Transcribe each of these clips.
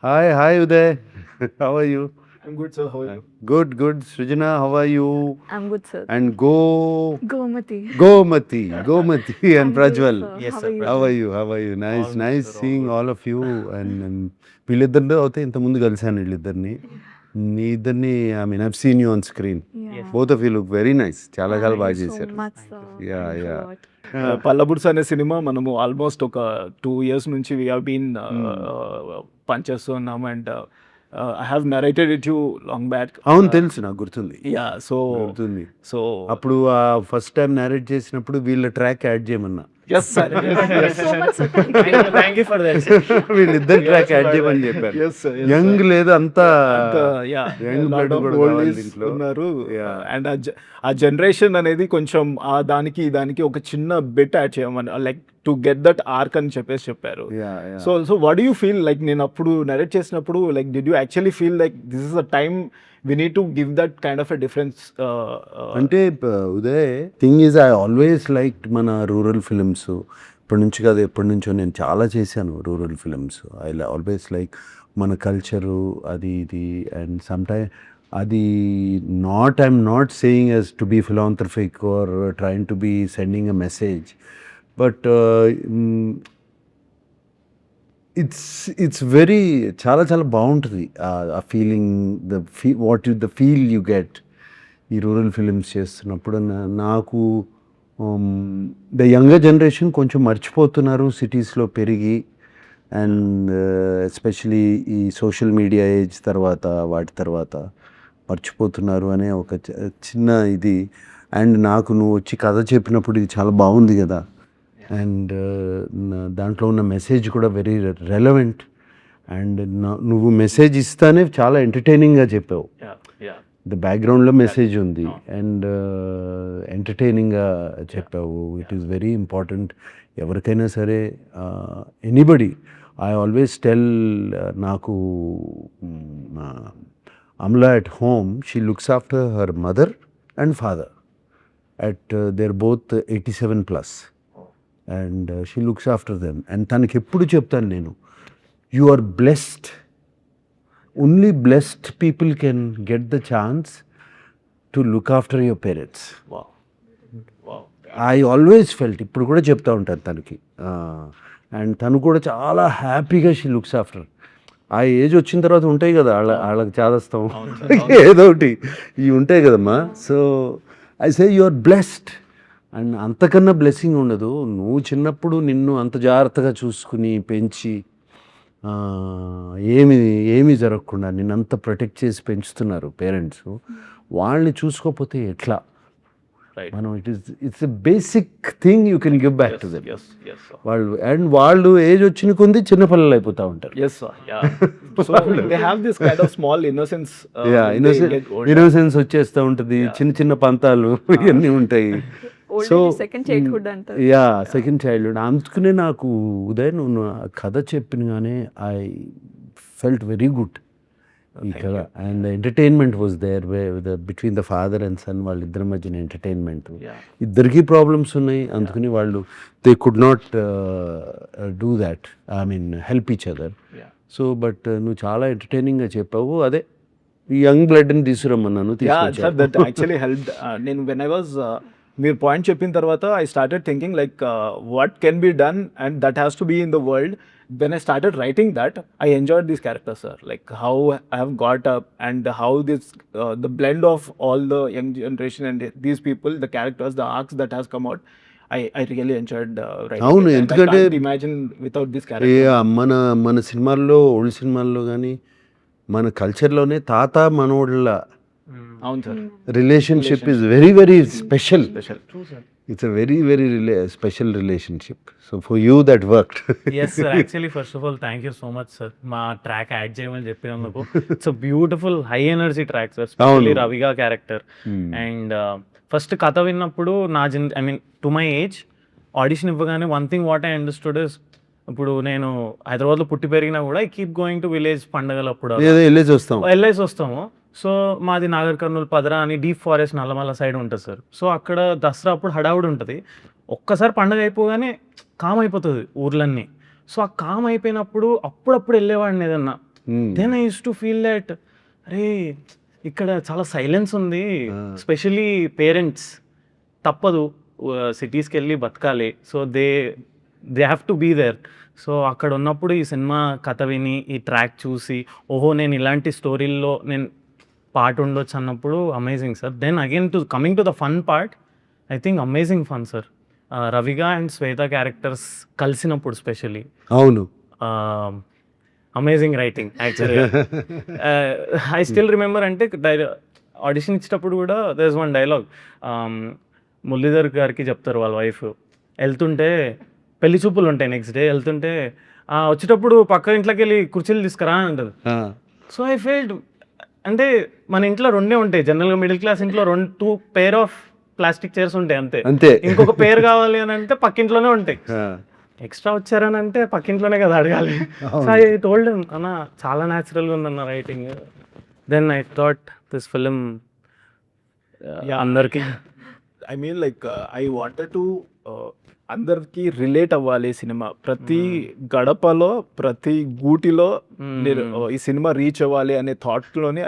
Hi, Uday. How are you? I'm good, sir. How are you? Good. Srijana, how are you? I'm good, sir. And Gomati. Gomati and I'm good, Prajwal. sir. Yes, How sir, are you? How are you? Nice All good, sir, all seeing good. all of you. And వీళ్ళిద్దరిలో అయితే ఇంతకుముందు కలిసాను వీళ్ళిద్దరిని మీ ఇద్దరిని I mean I've seen you on screen Yeah. Both of you look very nice చాలా Thank చాలా బాగా you so చేశారు much, sir. Yeah, Thanks a yeah. lot. పల్లబుడ్స్ అనే సినిమా మనము ఆల్మోస్ట్ ఒక 2 years నుంచి వీ హ్యావ్ బీన్ పనిచేస్తున్నాం and I have narrated it you long back. అవును తెలుసు నాకు గుర్తుంది యా సో గుర్తుంది సో అప్పుడు ఫస్ట్ టైం నేరేట్ చేసినప్పుడు వీళ్ళ ట్రాక్ యాడ్ చేయమన్నా yes sir Thank you so much, sir. Thank you. For that. వీళ్ళిద్దరు ట్రాక్ యాడ్ చేయమని చెప్పారు ఎస్ సార్ యంగ్ లేదు అంతా యా young blood కూడా కావాలి దీంట్లో. ఉన్నారు Yeah. అండ్ ఆ జనరేషన్ అనేది కొంచెం ఆ దానికి ఒక చిన్న బిట్ యాడ్ చేయమని like to get that arc అని చెప్పారు. Yeah. So what you feel like నేను అప్పుడు నరేట్ చేసినప్పుడు like did you actually feel like this is a time we need to give that kind of a difference? అంటే Uday thing is I always like మన rural films ఇప్పటి నుంచి కాదు ఎప్పటి నుంచో నేను చాలా చేశాను rural films. I always like మన కల్చరు అది ఇది అండ్ సమ్టైమ్ అది I'm not saying as to be philanthropic or trying to be sending a message but it's very చాలా చాలా బాగుంటుంది ఆ feeling the feel you get ఈ రూరల్ ఫిలిమ్స్ చేస్తున్నప్పుడు. నాకు ద యంగర్ జనరేషన్ కొంచెం మర్చిపోతున్నారు సిటీస్లో పెరిగి అండ్ ఎస్పెషలీ ఈ సోషల్ మీడియా ఏజ్ తర్వాత వాటి తర్వాత మర్చిపోతున్నారు అనే ఒక చిన్న ఇది. అండ్ నాకు నువ్వు వచ్చి కథ చెప్పినప్పుడు ఇది చాలా బాగుంది కదా అండ్ దాంట్లో ఉన్న మెసేజ్ కూడా వెరీ రెలవెంట్ అండ్ నువ్వు మెసేజ్ ఇస్తానే చాలా ఎంటర్టైనింగ్గా చెప్పావు. ద బ్యాక్గ్రౌండ్లో మెసేజ్ ఉంది అండ్ ఎంటర్టైనింగ్గా చెప్పావు. ఇట్ ఈస్ వెరీ ఇంపార్టెంట్ ఎవరికైనా సరే ఎనీబడి. ఐ ఆల్వేస్ టెల్ నాకు Amala at home she looks after her mother and father at there both 87+. And she looks after them and తనకి ఎప్పుడు చెప్తాను నేను you are blessed. Only blessed people can get the chance to look after your parents. I always felt ఇప్పుడు కూడా చెప్తా ఉంటాను తనకి. And తను కూడా చాలా హ్యాపీగా షీ లుక్స్ ఆఫ్టర్. ఆ ఏజ్ వచ్చిన తర్వాత ఉంటాయి కదా వాళ్ళకి చాదస్తాం ఏదో ఒకటి ఇవి ఉంటాయి కదమ్మా. So I say you are blessed and అంతకన్నా బ్లెస్సింగ్ ఉండదు. నువ్వు చిన్నప్పుడు నిన్ను అంత జాగ్రత్తగా చూసుకుని పెంచి ఏమీ జరగకుండా నిన్నంత ప్రొటెక్ట్ చేసి పెంచుతున్నారు పేరెంట్స్. వాళ్ళని చూసుకోకపోతే ఎట్లా మనం it's a basic thing you can give back to them. వాళ్ళు ఏజ్ వచ్చిన కొంది చిన్నపిల్లలు అయిపోతూ ఉంటారు. ఇన్నోసెన్స్ వచ్చేస్తూ ఉంటుంది. చిన్న పంతాలు ఇవన్నీ ఉంటాయి. సెకండ్ చైల్డ్హుడ్ అంటారు. Second childhood. అందుకనే నాకు ఉదయ్ నువ్వు కథ చెప్పినగానే ఐ ఫెల్ట్ వెరీ గుడ్ ఈ కథ. And entertainment was there between the father and son వాళ్ళిద్దరి మధ్యన ఎంటర్టైన్మెంట్. ఇద్దరికీ ప్రాబ్లమ్స్ ఉన్నాయి అందుకని వాళ్ళు they could not do that I mean help each other. So but నువ్వు చాలా ఎంటర్టైనింగ్గా చెప్పావు. అదే ఈ యంగ్ బ్లడ్ని తీసుకురమ్మన్నాను. నేను వెన్ ఐ వాజ్ మీరు పాయింట్ చెప్పిన తర్వాత I started thinking like what can be done and that has to be in the world. When I started writing that, I enjoyed these characters, sir. Like how I have got up and how this, the blend of all the young generation and these people, the characters, the arcs that has come out, I really enjoyed writing. అవును, it. And ఎందుకంటే I can't imagine without this character. మన సినిమాల్లో old సినిమాల్లో కానీ మన కల్చర్లోనే తాత మనోళ్ళ అవును sir, relationship is very very special. It's a very, very special relationship. So for you that worked. Yes sir, actually first of all thank you so much sir మా track add చేయమని చెప్పినందుకు. It's a beautiful high energy track sir, specially Raviga character. And first కథ విన్నప్పుడు I mean to my age audition ఇవ్వగానే one thing what I understood is, ఇప్పుడు నేను హైదరాబాద్లో పుట్టి పెరిగినా కూడా I keep going to village పండగలప్పుడు వెళ్ళేసి వస్తాము. సో మాది నాగర్ కర్నూలు పదరా అని డీప్ ఫారెస్ట్ నల్లమల్ల సైడ్ ఉంటుంది సార్. సో అక్కడ దసరా అప్పుడు హడావుడి ఉంటుంది. ఒక్కసారి పండగ అయిపోగానే కామ్ అయిపోతుంది ఊర్లన్నీ. సో ఆ కామ్ అయిపోయినప్పుడు అప్పుడప్పుడు వెళ్ళేవాడిని ఏదన్నా then I use to feel that అరే ఇక్కడ చాలా సైలెన్స్ ఉంది, స్పెషలీ పేరెంట్స్ తప్పదు సిటీస్కి వెళ్ళి బతకాలి, so they have to be there. So అక్కడ ఉన్నప్పుడు ఈ సినిమా కథ విని ఈ ట్రాక్ చూసి ఓహో నేను ఇలాంటి స్టోరీల్లో నేను పార్ట్ ఉండొచ్చు అన్నప్పుడు amazing sir. Then again coming to the fun part, I think amazing fun sir. Raviga and Shweta characters కలిసినప్పుడు స్పెషలీ అవును, అమేజింగ్ రైటింగ్ యాక్చువల్గా. ఐ స్టిల్ రిమెంబర్ అంటే ఆడిషన్ ఇచ్చేటప్పుడు కూడా there is one dialogue, Muralidhar గారికి చెప్తారు వాళ్ళ వైఫ్, వెళ్తుంటే పెళ్లి చూపులు ఉంటాయి నెక్స్ట్ డే, వెళ్తుంటే వచ్చేటప్పుడు పక్క ఇంట్లోకి వెళ్ళి కుర్చీలు తీసుకురా అని అంటారు. సో ఐ ఫెల్ట్ అంటే మన ఇంట్లో రెండే ఉంటాయి జనరల్గా, మిడిల్ క్లాస్ ఇంట్లో 2 pair ఆఫ్ ప్లాస్టిక్ చైర్స్ ఉంటాయి అంతే, అంతే. ఇంకొక పేరు కావాలి అని అంటే పక్కింట్లోనే ఉంటాయి. ఎక్స్ట్రా వచ్చారని అంటే పక్కింట్లోనే కదా అడగాలి. సో ఐ టోల్డ్ అన్న చాలా న్యాచురల్గా ఉందన్న writing. Then I thought this film అందరికి I mean like I wanted to అందరికి రిలేట్ అవ్వాలి సినిమా, ప్రతి గడపలో ప్రతి గూటిలో నేను ఈ సినిమా రీచ్ అవ్వాలి అనే థాట్లోనే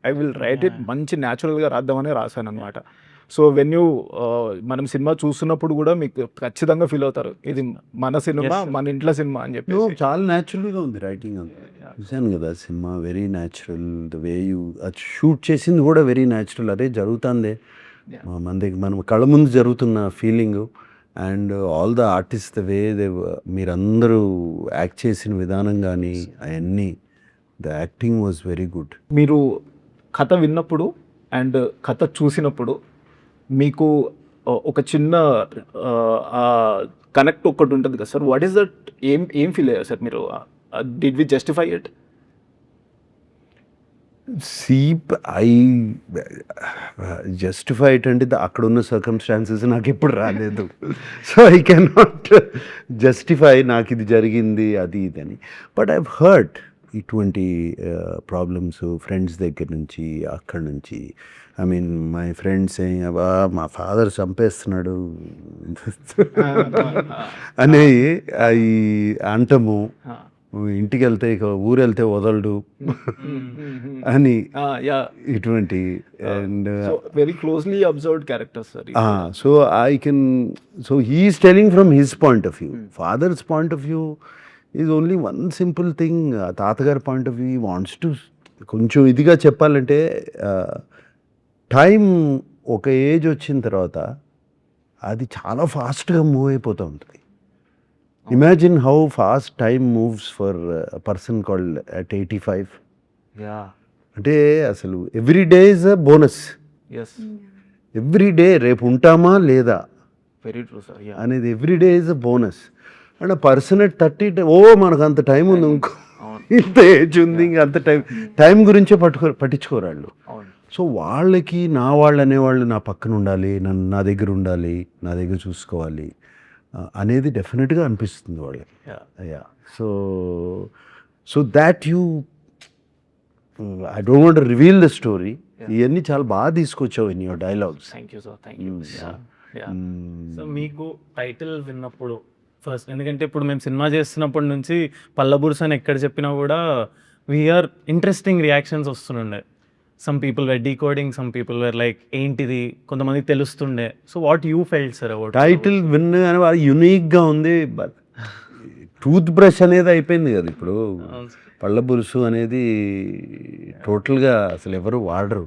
ఐ విల్ రైట్ ఇట్ మంచి న్యాచురల్గా రాద్దామని రాశాను అనమాట. సో వెన్ యూ మనం సినిమా చూస్తున్నప్పుడు కూడా మీకు ఖచ్చితంగా ఫీల్ అవుతారు ఇది మన సినిమా, మన ఇంట్లో సినిమా అని చెప్పి. చాలా న్యాచురల్గా ఉంది రైటింగ్ అంతా. చూశాను కదా cinema, very natural. The way you అది షూట్ చేసింది కూడా వెరీ న్యాచురల్. అదే జరుగుతుందే మన దగ్గర, మనం కళ్ళ ముందు జరుగుతున్న feeling. And all the artist the way మీరందరూ యాక్ట్ చేసిన విధానం కానీ అవన్నీ, the acting was very good. మీరు కథ విన్నప్పుడు అండ్ కథ చూసినప్పుడు మీకు ఒక చిన్న కనెక్ట్ ఒకటి ఉంటుంది కదా సార్, వాట్ ఈస్ దట్? ఏం ఫీల్ అయ్యారు సార్ మీరు? Did we justify it? I justify it అంటే అక్కడ ఉన్న సర్కమ్స్టాన్సెస్ నాకు ఎప్పుడు రాలేదు. So I can not justify నాకు ఇది జరిగింది అది ఇది అని. బట్ ఐవ్ హర్డ్ ఇటువంటి ప్రాబ్లమ్స్ ఫ్రెండ్స్ దగ్గర నుంచి, అక్కడి నుంచి. ఐ మీన్ మై ఫ్రెండ్స్ మా ఫాదర్ చంపేస్తున్నాడు అనేవి అవి అంటము, ఇంటికి వెళ్తే ఇక ఊరు వెళ్తే వదలడు అని ఇటువంటి. And very closely observed characters sir. So I can, so he's telling from his point of view. Father's point of view is only one simple thing. తాతగారి point of view wants to, కొంచెం ఇదిగా చెప్పాలంటే time ఒక age వచ్చిన తర్వాత అది చాలా ఫాస్ట్గా మూవ్ అయిపోతూ ఉంటుంది. Imagine how fast time moves for person called at 85. అంటే అసలు every day is a bonus. Every day రేపు ఉంటామా లేదా వెరీ ట్రూ సార్ అనేది every day is a bonus. And person at 30 మనకు అంత టైం ఉంది, ఇంకో ఇంత ఏజ్ ఉంది, ఇంకా అంత టైం గురించే పట్టించుకోరు వాళ్ళు. సో వాళ్ళకి నా వాళ్ళు అనేవాళ్ళు నా పక్కన ఉండాలి, నా దగ్గర ఉండాలి, నా దగ్గర చూసుకోవాలి అనేది డెఫినెట్గా అనిపిస్తుంది వాళ్ళకి. Yeah so that you, I don't want to reveal the story. ఇవన్నీ చాలా బాగా తీసుకొచ్చావు in your dialogues. Thank you sir, thank you. So మీకు టైటిల్ విన్నప్పుడు ఫస్ట్, ఎందుకంటే ఇప్పుడు మేము సినిమా చేస్తున్నప్పటి నుంచి పల్లబుర్స్ అని ఎక్కడ చెప్పినా కూడా వీఆర్ ఇంట్రెస్టింగ్ రియాక్షన్స్ వస్తుండే. Some people were decoding, some people were like ఏంటిది, కొంతమందికి తెలుస్తుండే. So what you felt sir about title విన్ యూనిక్గా ఉంది. బట్ టూత్ బ్రష్ అనేది అయిపోయింది కదా ఇప్పుడు. పళ్ళ బురుసు అనేది టోటల్గా అసలు ఎవరు వాడరు.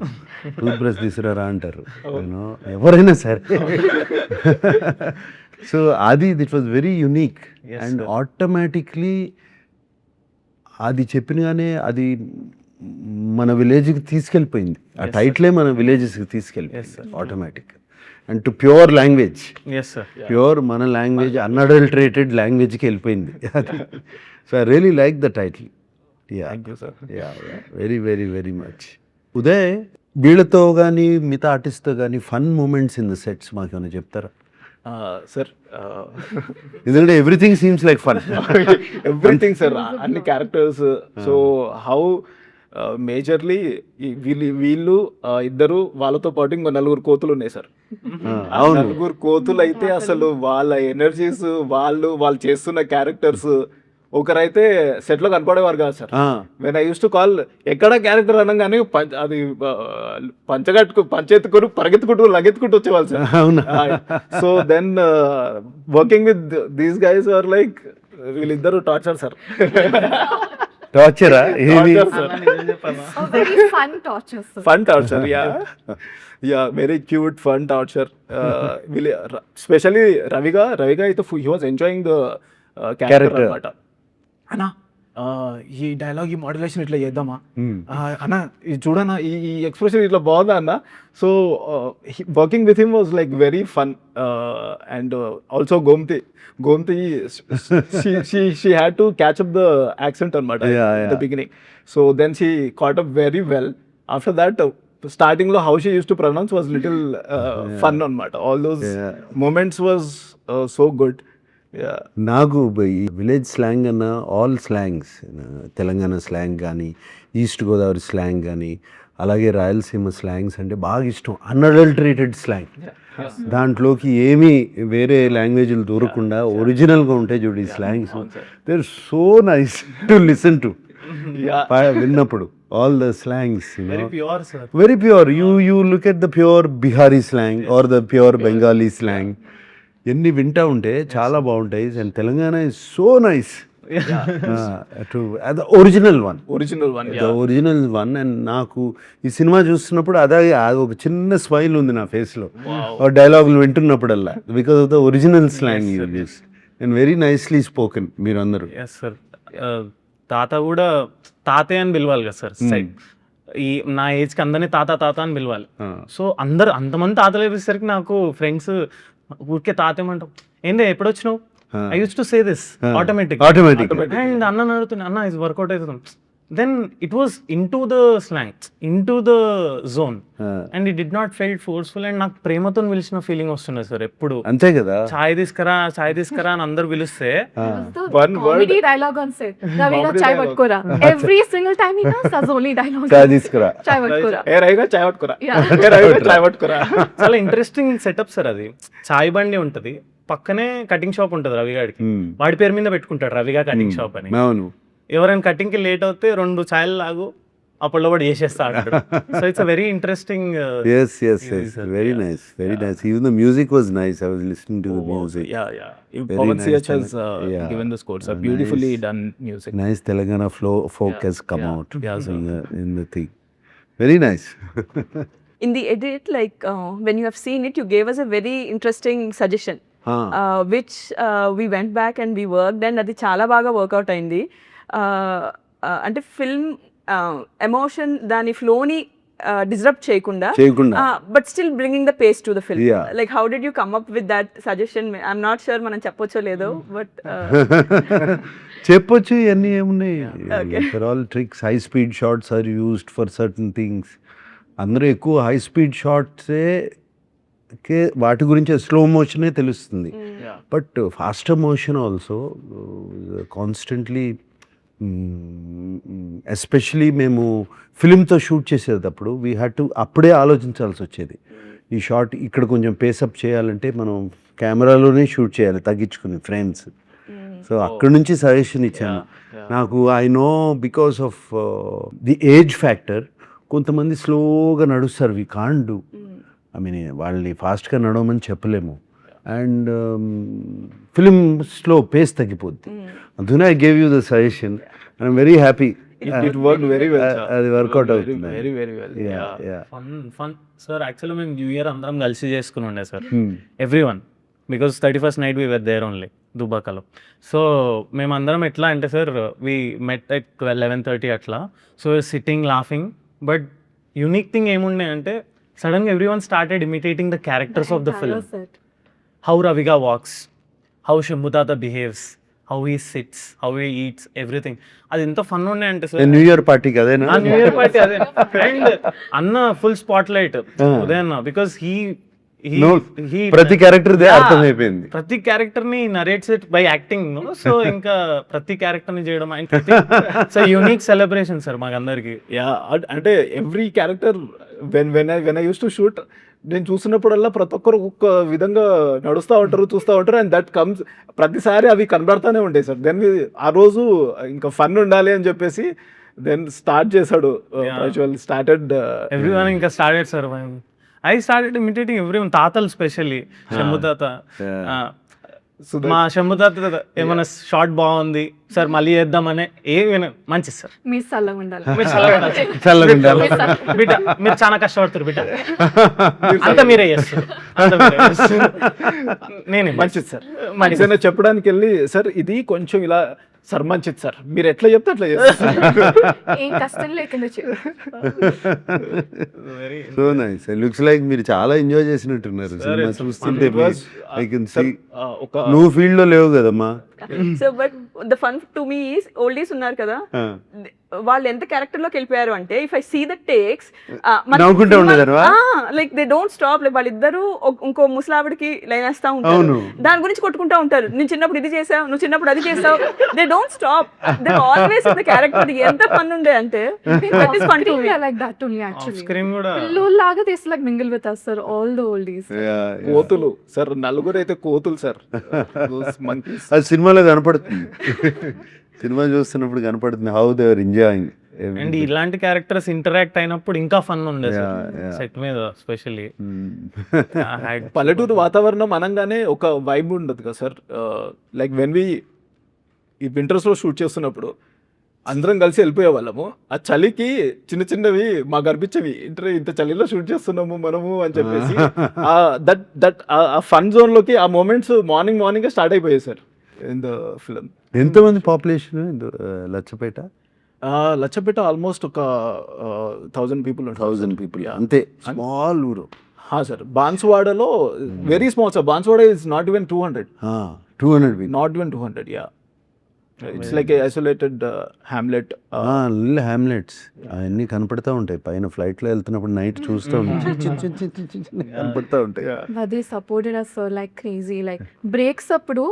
టూత్ బ్రష్ తీసుకురారా అంటారు ఎవరైనా సరే. సో అది it was very unique. And automatically అది చెప్పినగానే అది మన విలేజ్కి తీసుకెళ్ళిపోయింది. ఆ టైటిలే మన విలేజెస్కి తీసుకెళ్ళిపోయింది automatic. And to pure language, pure మన లాంగ్వేజ్, అన్అడల్టరేటెడ్ లాంగ్వేజ్కి వెళ్ళిపోయింది అది. So I really like the title. Thank you sir. Very very very much. Uday, వీళ్ళతో కానీ మిగతా ఆర్టిస్ట్తో కానీ fun moments in the sets మాకేమైనా చెప్తారా సార్? ఎందుకంటే everything seems like fun. Everything sir, అన్ని క్యారెక్టర్స్. సో హౌ మేజర్లీ వీళ్ళు ఇద్దరు, వాళ్ళతో పాటు ఇంకో 4 కోతులు ఉన్నాయి సార్. 4 కోతులు అయితే అసలు వాళ్ళ ఎనర్జీస్, వాళ్ళు చేస్తున్న క్యారెక్టర్స్ ఒకరైతే సెట్ లో కనపడేవారు కాదు sir. When I use to call ఎక్కడ క్యారెక్టర్ అనగానే అది పంచెత్తుకుని పరిగెత్తుకుంటూ లగెత్తుకుంటూ వచ్చేవాళ్ళు సార్. అవునా? So then working with these guys are like వీళ్ళిద్దరు టార్చర్ సార్. టార్చరా ఏది? Oh, very fun torture, sir. Fun torture, yeah very cute fun torture. Specially Raviga అయితే he was enjoying the character అనమాట. అన్నా ఈ డైలాగ్ ఈ మాడ్యులేషన్ ఇట్లా చేద్దామా అన్న, ఇది చూడన్నా ఈ ఎక్స్ప్రెషన్ ఇట్లా బాగుందా అన్న. So working with him was like very fun. And also Gomathi she had to catch up the accent అనమాట in the beginning. So then she caught up very well. After that starting lo how she used to pronounce was little fun అనమాట. All those moments was so good. Yeah. నాకు ఈ village slang అన్న all slangs, Telangana slang కానీ, east Godavari slang కానీ, అలాగే Rayalaseema slangs అంటే బాగా ఇష్టం. అన్అడల్టరేటెడ్ స్లాంగ్, దాంట్లోకి ఏమీ వేరే లాంగ్వేజ్లు దూరకుండా ఒరిజినల్గా ఉంటాయి చూడు ఈ slangs. They are so nice to listen to. విన్నప్పుడు all the slangs very pure. You look at the pure Bihari slang or the pure Bengali slang, ఎన్ని వింటా ఉంటే చాలా బాగుంటాయి. And Telangana is so nice to the original one. And నాకు ఈ cinema చూస్తున్నప్పుడు అది ఒక చిన్న స్మైల్ ఉంది నా ఫేస్లో డైలాగులు వింటున్నప్పుడల్లా, because of the original slang use and very nicely spoken. మీరు అందరూ సార్ తాత కూడా తాతే అని పిలవాలి కదా సార్. ఈ నా ఏజ్కి అందరినీ తాత అని పిలవాలి. సో అందరు అంతమంది తాతలు వేసేసరికి నాకు ఫ్రెండ్స్ ఊరికే తాతేమంటాం, ఏందే ఎప్పుడు వచ్చినావు, I use to say this automatic. And అన్న అడుగుతున్నా, అన్న ఇది వర్కౌట్ అవుతుంది. Then it was in to the slang, in to the zone, and it did not felt forceful. And నాకు ప్రేమతో పిలిచిన ఫీలింగ్ వస్తున్నది సార్ ఎప్పుడు. అంతే కదా, చాయ్ తీసుకురా అని అందరు పిలిస్తే Comedy dialogue on set. Ravina chai patkora. Every single time he does, that's only dialogue. చాయ్ తీసుకురా, Chai patkora. ఏ రవిగా చాయ్ పట్టుకురా, చాయ్ పట్టుకురా. చాలా ఇంట్రెస్టింగ్ సెటప్ సార్ అది. చాయ్ బండి ఉంటది, పక్కనే కటింగ్ షాప్ ఉంటది రవిగాడికి, వాడి పేరు మీద పెట్టుకుంటాడు రవిగా కటింగ్ షాప్ అని. అవును, ఎవరైనా కటింగ్ కి లేట్ అవుతే 2 ఛాయలు లాగు అప్పుడు కూడా చేసేస్తా. So it's very interesting. yes very nice. Even the music was nice. I was listening to the music. Pawan CH has given the score. So beautifully done music. Nice Telangana folk has come out in the thing. Very nice. In the edit, like when you have seen it, you gave us a very interesting suggestion, which we went back and we worked, and అది చాలా బాగా work out అయింది. అంటే film emotion దాని ఫ్లోని disturb చేయకుండా but still bringing the pace to the film. Like how did you come up with that suggestion? I'm not sure మనం చెప్పొచ్చో లేదో, బట్ చెప్పొచ్చు. ఇవన్నీ ఏమున్నాయి, for all tricks. High speed shorts are used for certain things. అందరూ ఎక్కువ high speed షార్ట్సే వాటి గురించి స్లో మోషనే తెలుస్తుంది, but faster motion also constantly. Especially మేము ఫిలింతో షూట్ చేసేటప్పుడు వీ హ్యాడ్ టు అప్పుడే ఆలోచించాల్సి వచ్చేది. ఈ షార్ట్ ఇక్కడ కొంచెం పేసప్ చేయాలంటే మనం కెమెరాలోనే షూట్ చేయాలి తగ్గించుకుని ఫ్రేమ్స్. సో అక్కడి నుంచి సజెషన్ ఇచ్చాను. నాకు I know because of the age factor కొంతమంది స్లోగా నడుస్తారు, we can't do. I mean వాళ్ళని ఫాస్ట్గా నడవమని చెప్పలేము. అండ్ ఫిలిమ్స్లో పేస్ తగ్గిపోద్ది. అందుకనే I gave you the suggestion. I'm very happy. It worked very well. అది వర్కౌట్ అవుతుంది. Very well. Fun sir. Actually మేము న్యూ ఇయర్ అందరం కలిసి చేసుకుని ఉండే sir, everyone, because 31st night we were there only దుబాకలో. సో మేమందరం ఎట్లా అంటే సార్, వీ మెట్ ఎట్ 11:30 అట్లా. So sitting laughing, but unique thing ఏముండే అంటే సడన్గా everyone started imitating the characters of the film. How Raviga walks, how శంభుతాత behaves, how he sits, how he eats, everything. అది ఎంత ఫన్ ఉండే అంటే సార్, న్యూ ఇయర్ పార్టీకి అదేనా? న్యూ ఇయర్ పార్టీ అదే. అండ్ అన్న ఫుల్ స్పాట్ లైట్ ఉదయన్న, బికాస్ ప్రతి క్యారెక్టర్ అర్థమైపోయింది. ప్రతి క్యారెక్టర్ ని narrates it by acting. So ఇంకా ప్రతి క్యారెక్టర్ ని చేయడం సో యూనిక్ సెలబ్రేషన్ సార్ మాకందరికి. యా అంటే every character when I use to shoot, నేను చూసినప్పుడల్లా ప్రతి ఒక్కరు ఒక్కొక్క విధంగా నడుస్తూ ఉంటారు, చూస్తూ ఉంటారు, అండ్ దట్ కమ్స్ ప్రతిసారి అవి కనబడతానే ఉంటాయి సార్. దెన్ ఆ రోజు ఇంకా ఫన్ ఉండాలి అని చెప్పేసి దెన్ స్టార్ట్ చేశాడు స్టార్టెడ్ ఎవ్రీవన్ ఇంకా started sir. I started imitating everyone. తాతలు స్పెషల్లీ శంభు తాత, మా శంభు తాత ఏమైనా షార్ట్ బాగుంది సార్ మళ్ళీ చేద్దామనే ఏమైనా మంచిది సార్. మీరు చల్లగా ఉండాలి. బిడ్డ మీరు చాలా కష్టపడుతారు బిడ్డ, అంతా మీరే చేస్తారు, నేనే మంచిది సార్. ఏదైనా చెప్పడానికి వెళ్ళి సార్ ఇది కొంచెం ఇలా సార్ మంచిది సార్, మీరు ఎట్లా చెప్తే అట్లా చేస్తారు. ఏం కష్టం లేకుండా సో నైస్. లుక్స్ లైక్ మీరు చాలా ఎంజాయ్ చేసినట్టున్నారు సినిమా చూస్తుంటే. ఐ కెన్ సీ నువ్వు ఫీల్డ్ లో లేవు కదమ్మా. So but the fun to me is oldies ఉన్నారు కదా, వాళ్ళు ఎంత క్యారెక్టర్ లోకి వెళ్ళిపోయారు అంటే if I see the takes నవ్వుకుంటూ ఉండేదారు like they don't stop. Like వాళ్ళిద్దరు ఇంకో ముసలావిడికి లైన్ వేస్తా ఉంటారు, దాని గురించి కొట్టుకుంటా ఉంటారు. నేను చిన్నప్పుడు ఇది చేసావు, నువ్వు చిన్నప్పుడు అది చేసావు. They don't stop, they always in the character. ఎంత ఫన్ ఉండే అంటే that is fun to me. like that only actually. Screen కూడా పిల్లోల్లాగా they used to like mingle with us sir, all the oldies. కోతులు సార్, నలుగురు అయితే కోతులు sir. అది సినిమాలో కనపడుతుంది, సినిమా చూస్తున్నప్పుడు కనపడుతుంది how they are enjoying. And ఇలాంటి క్యారెక్టర్స్ ఇంటరాక్ట్ అయినప్పుడు ఇంకా ఫన్ ఉండేది సెట్ మీద స్పెషల్లీ. పల్లెటూరు వాతావరణం అనగానే ఒక వైబ్ ఉండదు కదా సార్. లైక్ వెన్ వి ఈ వింటర్స్లో షూట్ చేస్తున్నప్పుడు అందరం కలిసి వెళ్ళిపోయే వాళ్ళము. ఆ చలికి చిన్న చిన్నవి మాకు అనిపించేవి, ఇంత చలిలో షూట్ చేస్తున్నాము మనము అని చెప్పేసి. దట్ ఆ ఫన్ జోన్లోకి ఆ మూమెంట్స్ మార్నింగ్ స్టార్ట్ అయిపోయాయి సార్ ఇన్ ద ఫిల్మ్. ఎంతమంది పాపులేషన్ లచ్చపేట? లచ్చపేట ఆల్మోస్ట్ ఒక 1000 పీపుల్. 1000 పీపుల్ అంతే, స్మాల్ ఊరు. సార్ బాన్సువాడలో very small sir. Banswada is not even 200 not even 200. Yeah, it's like a isolated hamlet. Hamlets అవన్నీ కనపడతా ఉంటాయి పైన ఫ్లైట్ లో వెళ్తున్నప్పుడు నైట్ చూస్తూ ఉంటాయి, కనపడతా ఉంటాయి. But they supported us sir like crazy. Like breaks అప్పుడు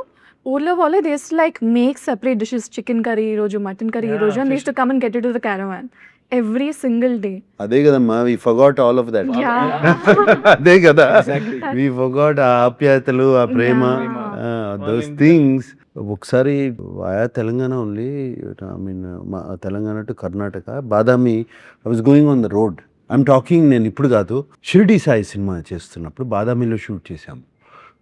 ఊర్లో వాళ్ళే they used to like make separate dishes, chicken curry ఈ రోజు, mutton curry ఈ రోజు, and they used to come and get it to the caravan every single day. అదే కదమ్మా, వి forgot all of that. అదే కదా, వి ఫర్గాట్ ఆ ఆప్యాయతలు, ఆ ప్రేమ, దోస్ థింగ్స్. ఒకసారి ఆయా Telangana only, I mean Telangana to Karnataka, Badami. I was going on the road, I'm talking, నేను ఇప్పుడు కాదు, షిరిడి సాయి సినిమా చేస్తున్నప్పుడు బాదామిలో షూట్ చేశాము.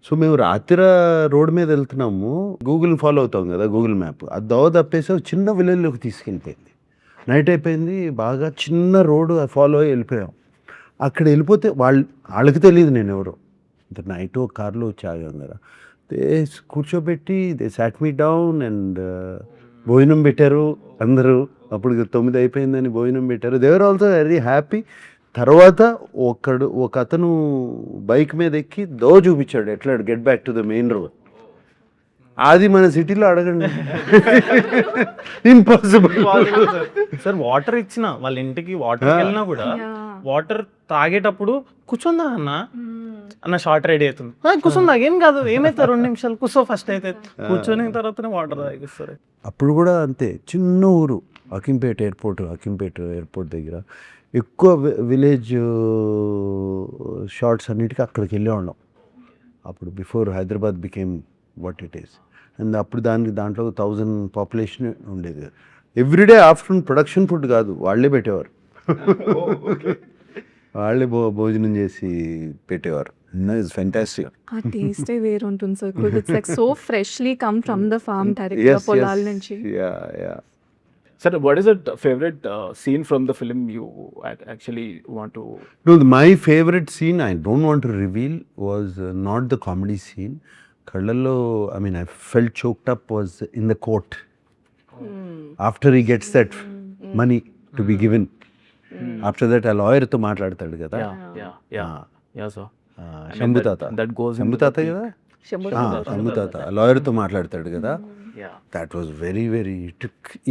సో మేము రాత్రి రోడ్ మీద వెళ్తున్నాము, గూగుల్ ఫాలో అవుతాం కదా, గూగుల్ మ్యాప్. అది దోవ తప్పేసి ఒక చిన్న విలేజ్లోకి తీసుకెళ్ళిపోయింది. నైట్ అయిపోయింది, బాగా చిన్న రోడ్డు ఫాలో అయ్యి వెళ్ళిపోయాం. అక్కడ వెళ్ళిపోతే వాళ్ళకి తెలియదు నేను ఎవరో. నైట్ ఒక కార్లో వచ్చి ఆగాం కదా, కూర్చోబెట్టి they sat me down and భోజనం పెట్టారు అందరూ. అప్పుడు 9 అయిపోయిందని భోజనం పెట్టారు. They are also very happy. తర్వాత ఒక అతను బైక్ మీద ఎక్కి చూపించాడు ఎట్లా get back to the main road. అది మన సిటీలో అడగండి, ఇంపాసిబుల్ సార్. వాటర్ ఇచ్చిన వాళ్ళ ఇంటికి వాటర్ వెళ్ళినా కూడా వాటర్ తాగేటప్పుడు కూర్చుందా అన్న షార్ట్ రెడీ అవుతుంది, కూర్చుందా ఏం కాదు, ఏమైతే 2 నిమిషాలు కూర్చో ఫస్ట్ అయితే, కూర్చొని తర్వాతనే వాటర్ తాగిస్తారు. అప్పుడు కూడా అంతే, చిన్న ఊరు, అకింపేట ఎయిర్పోర్ట్ దగ్గర ఎక్కువ విలేజ్ షార్ట్స్ అన్నిటికీ అక్కడికి వెళ్ళేవాళ్ళం. అప్పుడు before Hyderabad became what it is. And అప్పుడు దాంట్లో 1000 పాపులేషన్ ఉండేది. ఎవ్రీడే ఆఫ్టర్నూన్ ప్రొడక్షన్ ఫుడ్ కాదు, వాళ్ళే పెట్టేవారు. వాళ్ళే భోజనం చేసి పెట్టేవారు. It's fantastic. ఆ టేస్టే వేరు ఉంటుంది sir. It's like so freshly come from the farm direct పొలాల నుంచి. Yeah. Sir, what is the favorite scene from the film you actually want to... No, my favorite scene, I don't want to reveal, was not the comedy scene. Kallallo, I mean, I felt choked up, was in the court. After he gets that money to be given. After that, a lawyer to మాట్లాడతాడు కదా. Yeah, sir. Shambhu తాత. That goes Shambhu తాత కదా? శంభు తాత లాయర్తో మాట్లాడతాడు కదా. That was very, very,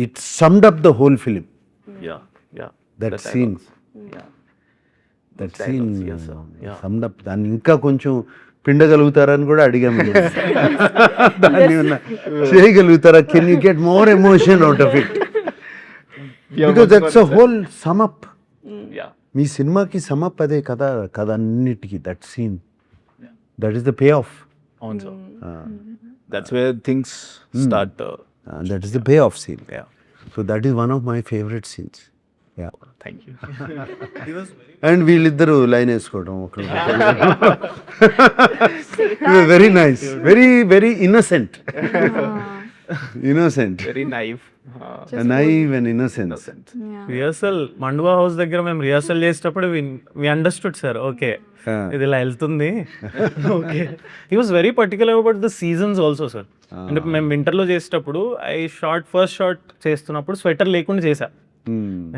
it summed up the whole film. Yeah. That scene. Yeah. That Those scene dialogues, yes, sir. Yeah. Summed up. దాన్ని ఇంకా కొంచెం పిండగలుగుతారని కూడా అడిగాము. దాన్ని చేయగలుగుతారా, can you get more emotion out of it, because that's a whole sum up. Yeah. మీ సినిమాకి సమ్ అప్ అదే కదా, కథ అన్నిటికీ that scene, that is the pay off. అవును sir. That's where things start. That is the payoff scene. Yeah. So that is one of my favorite scenes. Yeah. Thank you. And వీళ్ళిద్దరు line వేసుకోవడం ఒకరు. Very nice, very innocent. Innocent, Very naive. Naive and innocence. Rehearsal మండువా house దగ్గర మేము rehearsal చేసేటప్పుడు we understood sir, okay ఇది ఇలా వెళ్తుంది. Okay, he was very particular about the seasons also sir. అంటే మేము వింటర్లో చేసేటప్పుడు ఫస్ట్ షాట్ చేస్తున్నప్పుడు స్వెటర్ లేకుండా చేసా,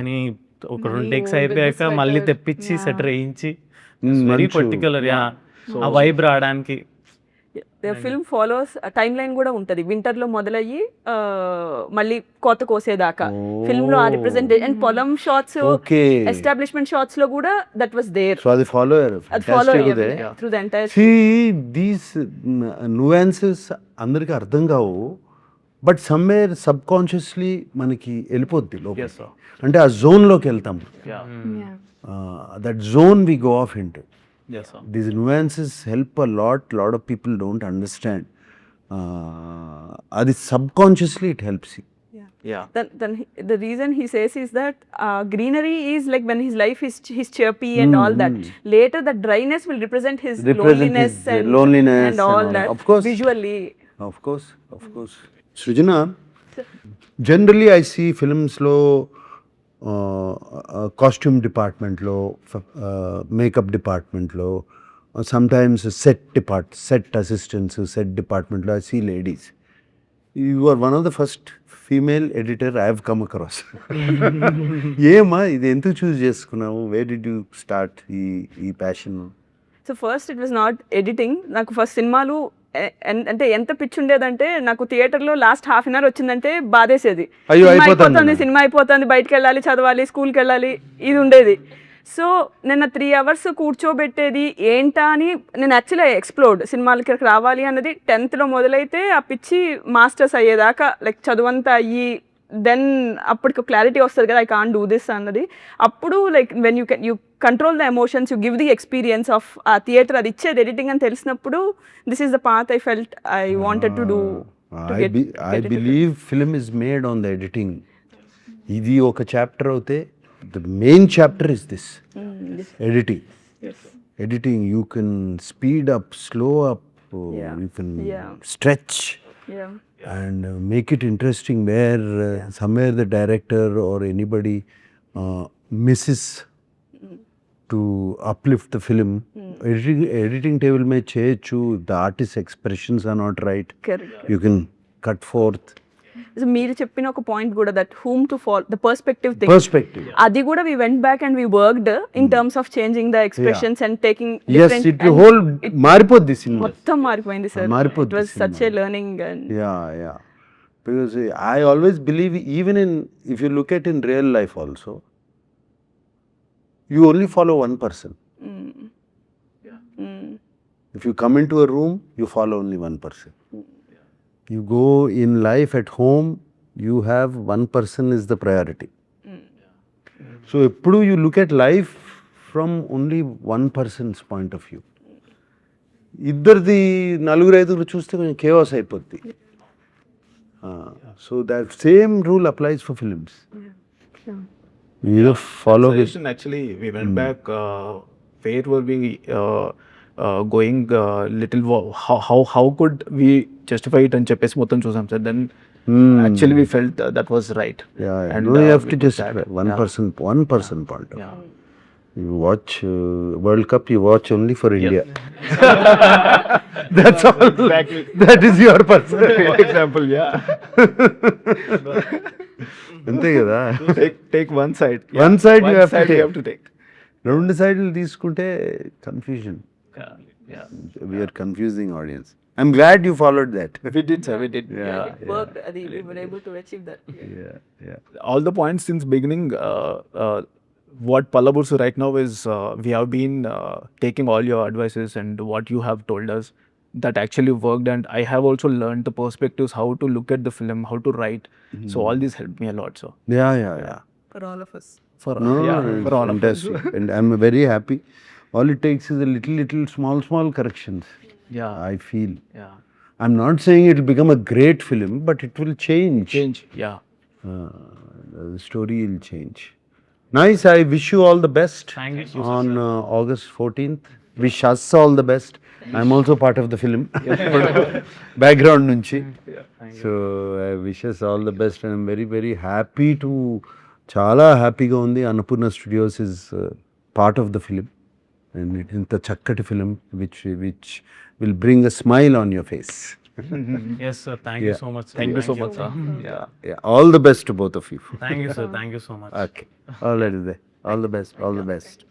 అని ఒక 2 టేక్స్ అయిపోయాక మళ్ళీ తెప్పించి స్వెటర్ వేయించి, వెరీ పర్టికులర్ ఆ వైబ్ రావడానికి. The film follows time line కూడా ఉంటుంది. వింటర్లో మొదలయ్యి మళ్ళీ కోత కోసేదాకా ఫిల్మ్లో ఆ రిప్రజెంటేషన్ అండ్ పొలం షాట్స్, Okay. ఎస్టాబ్లిష్మెంట్ షాట్స్ లో కూడా దట్ వాస్ దేర్. సో అది ఫాలో అయ్యారు. అది follow Fantastic. Through the entire. See, these nuances అందరికీ అర్థం కావు, బట్ సమ్వేర్ సబ్ కాన్షియస్లీ మనకి వెళ్ళిపోద్ది లోపల. Yes, sir. అంటే ఆ జోన్లోకి వెళ్తాం. Yeah. That zone we go off into. Yes, sir. These nuances help a lot of people don't understand. Adi subconsciously it helps you. Yeah. Then the reason he says is that greenery is like when his life is his chirpy and all that. Later the dryness will represent his loneliness his and loneliness and all that. Of course. Visually. Of course. Srijana, generally I see films lo costume డిపార్ట్మెంట్లో, makeup డిపార్ట్మెంట్లో, sometimes set assistants, set డిపార్ట్మెంట్లో I see ladies. You are one of the first female editor I have come across. ఏమా ఇది ఎందుకు choose చేసుకున్నావు? Where did you start ఈ passion? So first it was not editing. నాకు first సినిమాలు అంటే ఎంత పిచ్చి ఉండేదంటే, నాకు థియేటర్లో లాస్ట్ హాఫ్ అన్ అవర్ వచ్చిందంటే బాధేసేది. అయ్యో, సినిమా అయిపోతుంది, బయటకు వెళ్ళాలి, చదవాలి, స్కూల్కి వెళ్ళాలి, ఇది ఉండేది. సో నేను 3 hours కూర్చోబెట్టేది ఏంటా అని నేను యాక్చువల్లీ ఎక్స్ప్లోర్డ్. సినిమాలకి రావాలి అన్నది 10th మొదలైతే ఆ పిచ్చి మాస్టర్స్ అయ్యేదాకా లైక్ చదువంతా అయ్యి దెన్ అప్పటికి క్లారిటీ వస్తుంది కదా, ఐ కాంట్ డూ దిస్ అన్నది. అప్పుడు like when you control the emotions, you give the experience of ఆ థియేటర్, అది ఇచ్చేది ఎడిటింగ్ అని తెలిసినప్పుడు this is the path I felt I wanted to do. I believe film is made on the editing. ఇది ఒక chapter అవుతే the main chapter is this. Editing. Editing, you can speed up, slow up, you can stretch and make it interesting where somewhere the director or anybody misses to uplift the film. Editing table may cheyachu, the artist's expressions are not right. Correct. You can cut forth. So మీరు చెప్పిన ఒక point కూడా, that whom to follow the perspective thing, Perspective. అది కూడా we went back and we worked in terms of changing the expressions and taking Yes, it whole మారిపోద్ది సినిమా. మొత్తం మారిపోయింది సార్. మారిపోద్ది it was such a learning. And Yeah. Because I always believe, even if you look at in real life also, you only follow one person. If you come into a room, you follow only one person. You go in life at home, you have one person is the priority. So eppudu you look at life from only one person's point of view. ఇద్దరిది 4-5 చూస్తే కొంచెం chaos అయిపోద్ది. So that same rule applies for films. You either follow his. Suggestion, actually, we went back. Where were we going? Little. How could we justify it and చెప్పేసి మొత్తం చూసాం sir. Then actually we felt that was right. Yeah. And No, you have we to took just that. one person point of view. Yeah. You watch World Cup, you watch only for India. That's all. Exactly. That is your person. Example, yeah. అంతే కదా. Take one side. One side you One have to side take. you have to take. 2 సైడ్లు తీసుకుంటే confusion. Yeah. We are confusing audience. I'm glad you followed that. We did, sir. We did. Yeah. worked, అది we were able to achieve that. Yeah. All the points since beginning, what Palabursu right now is, we have been taking all your advices and what you have told us, that actually worked, and I have also learned the perspectives, how to look at the film, how to write. So all this helped me a lot. So Yeah. For all of us. for No, for all of us. fantastic. And I'm very happy. All it takes is a little small corrections, Yeah, I feel. yeah, I'm not saying it will become a great film, but it will change. change. Yeah, The story will change. Nice. I wish you all the best. Thank you so On August 14th. Wish us all the best. I'm also part of the film. Background nunchi. So I wish us all the best, and I'm very happy to. చాలా హ్యాపీగా ఉంది. Annapurna studios is part of the film, and ఇంత చక్కటి film which will bring a smile on your face. Yes, sir. Thank you so much, sir. thank you so much, sir. All the best to both of you. Thank you, sir. Thank you so much. Okay, all the best.